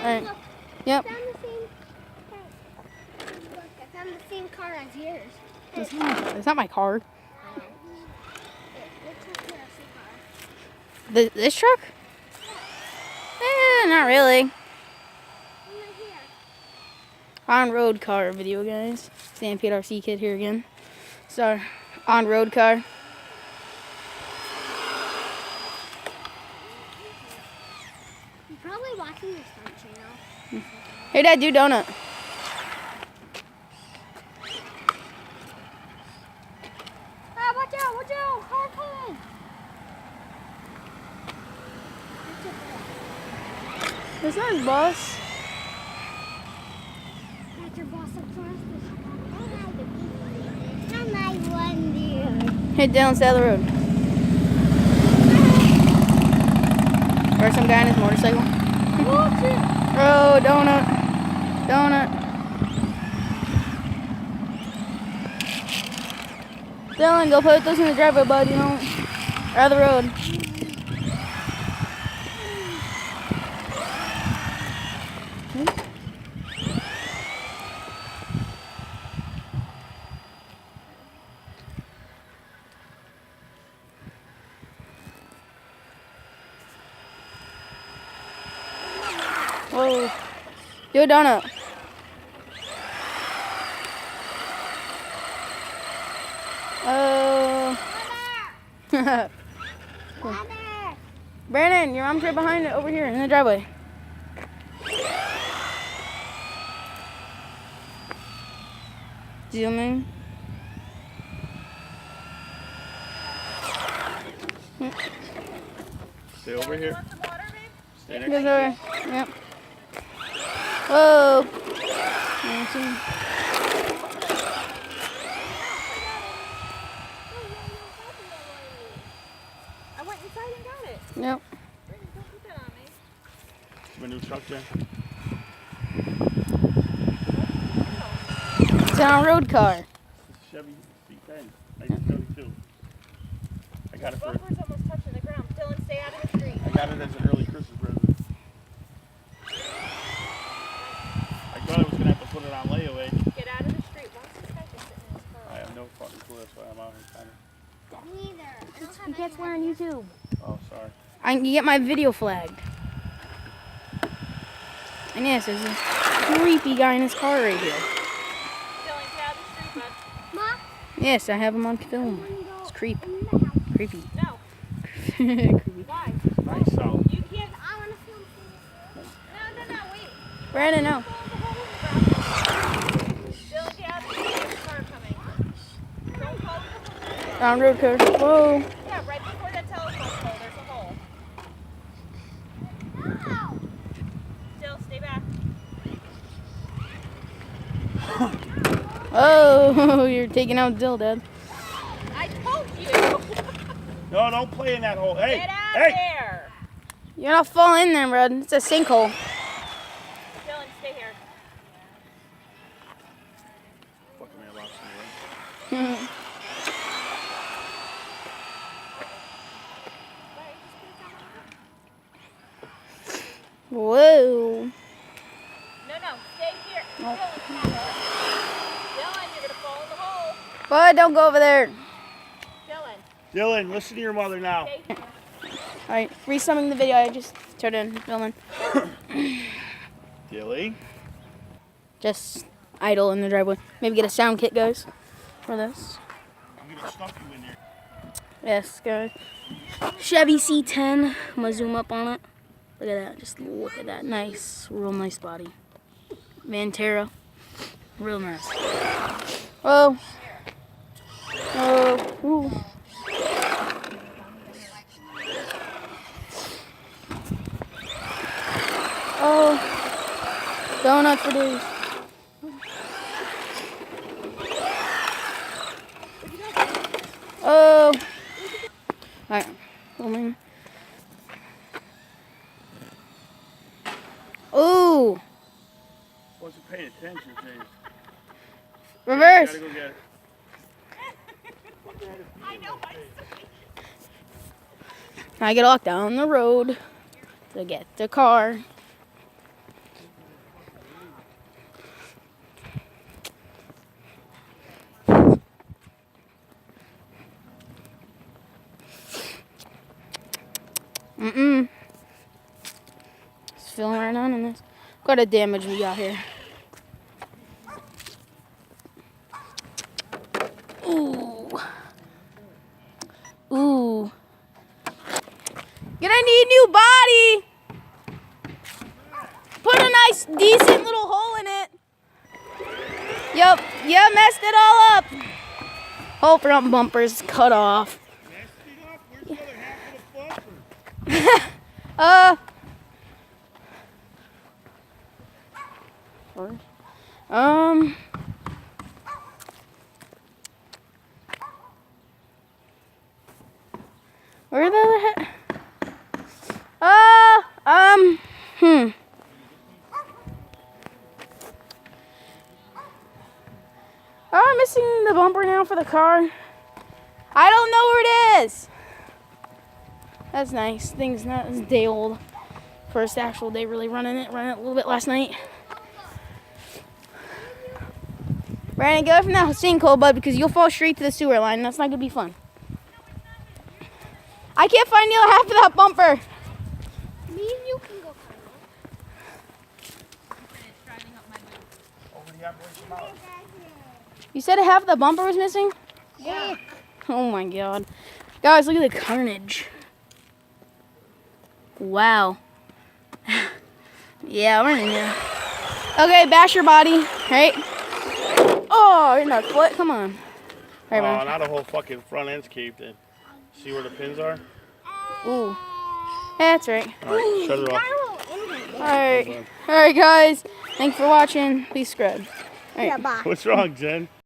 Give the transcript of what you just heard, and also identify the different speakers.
Speaker 1: Alright.
Speaker 2: Look,
Speaker 1: Yep.
Speaker 2: I found the same Look, I found the same car as yours.
Speaker 1: It's not my car.
Speaker 2: It looks like your car.
Speaker 1: This truck? Not really.
Speaker 2: Right here.
Speaker 1: On-road car video, guys. Stampede RC Kid here again. So, on-road car.
Speaker 2: You're probably watching your stunt channel.
Speaker 1: Hey, Dad, do donut.
Speaker 2: Ah, watch out, watch out! Car coming!
Speaker 1: That's not his boss.
Speaker 2: That's your boss up front. I'm my one dude.
Speaker 1: Hey, Dylan, stay on the road. Or some guy on his motorcycle.
Speaker 2: Watch it!
Speaker 1: Oh, donut. Donut. Dylan, go put those in the driveway, bud, you know. Out of the road. Whoa. Do a donut.
Speaker 2: Mother!
Speaker 1: Brandon, your mom's right behind it over here in the driveway. Zoom in.
Speaker 3: Stay over here. Stay next
Speaker 1: Goes
Speaker 3: to
Speaker 1: over. Yep. Whoa.
Speaker 4: I went inside and got it.
Speaker 1: Yep.
Speaker 4: Brandon, don't put that on me.
Speaker 3: my new truck, Jen.
Speaker 1: It's an on-road car.
Speaker 3: Chevy C10, 1972. I got it for.
Speaker 4: Bumper's almost touching the ground. Dylan, stay out of the street.
Speaker 3: I got it as an early Christmas present. I thought I was gonna have to put it on layaway.
Speaker 4: Get out of the street. Why is this guy just sitting in his car?
Speaker 3: I have no fucking clue. That's why I'm out here kind of.
Speaker 2: Me neither. I don't have
Speaker 1: He gets
Speaker 2: any
Speaker 1: one on YouTube.
Speaker 3: Oh, sorry.
Speaker 1: I can get my video flagged. And yes, there's a creepy guy in his car right here.
Speaker 4: Dylan, get out of the street, bud.
Speaker 2: Ma,
Speaker 1: Yes, I have him on
Speaker 2: I
Speaker 1: film.
Speaker 2: want to go
Speaker 1: It's creep.
Speaker 2: in the house.
Speaker 1: Creepy.
Speaker 4: No.
Speaker 1: Creepy.
Speaker 4: Why?
Speaker 3: Nice out.
Speaker 4: You can't.
Speaker 2: I want to film
Speaker 4: No, wait.
Speaker 1: Brandon, no.
Speaker 4: Dylan, get out of the street. There's a car coming. Don't call it.
Speaker 1: On-road car. Whoa.
Speaker 4: Yeah, right before that telephone pole, there's a hole.
Speaker 2: No.
Speaker 4: Still, stay back.
Speaker 1: Oh, you're taking out Dill, Dad.
Speaker 4: I told you.
Speaker 3: No, don't play in that hole. Hey,
Speaker 4: Get out
Speaker 3: hey.
Speaker 4: there.
Speaker 1: You're not falling in there, bud. It's a sinkhole.
Speaker 4: Dylan, stay here.
Speaker 3: Fucking me about some.
Speaker 1: Whoa.
Speaker 4: No, stay here. Dylan, Dylan, you're gonna fall in the hole.
Speaker 1: Bud, don't go over there.
Speaker 4: Dylan,
Speaker 3: Dylan, listen to your mother now.
Speaker 4: stay here.
Speaker 1: Alright, resumming the video I just turned in filming.
Speaker 3: Dilly.
Speaker 1: Just idle in the driveway. Maybe get a sound kit, guys, for this.
Speaker 3: I'm gonna stuff you in there.
Speaker 1: Yes, guys. Chevy C10. I'm gonna zoom up on it. Look at that. Just look at that. Nice. Real nice body. Vantera. Real nice. Oh. Oh. Ooh. Oh. Donut for days. Oh. Alright. Filming. Ooh.
Speaker 3: Wasn't paying attention, James.
Speaker 1: Reverse.
Speaker 3: Gotta go get it.
Speaker 4: I know.
Speaker 1: I get locked down the road to get the car. filling right on in this. Look at the damage we got here. Ooh. Ooh. Gonna need new body. Put a nice, decent little hole in it. Yup, yeah, messed it all up. Whole front bumper's cut off.
Speaker 3: Where's the other half of the bumper?
Speaker 1: Where the other head? Oh, I'm missing the bumper now for the car. I don't know where it is. That's nice. Thing's not it's a day old. First actual day really running it a little bit last night. Brandon, get away from that sinkhole, bud, because you'll fall straight to the sewer line. And that's not gonna be fun. I can't find the other half of that bumper.
Speaker 2: Me and you can go
Speaker 3: Over the operation out.
Speaker 1: You said half of the bumper was missing?
Speaker 2: Yeah.
Speaker 1: Oh my god. Guys, look at the carnage. Wow. Yeah, we're in here. Okay, bash your body, right? Oh, you're not foot. Come on. All right,
Speaker 3: Oh,
Speaker 1: man.
Speaker 3: now the whole fucking front end's caved in. See where the pins are?
Speaker 1: Ooh. Yeah, that's right.
Speaker 3: Alright, shut it off.
Speaker 1: All right, guys. Thanks for watching. Please subscribe. All right.
Speaker 2: Yeah, bye.
Speaker 3: What's wrong, Jen?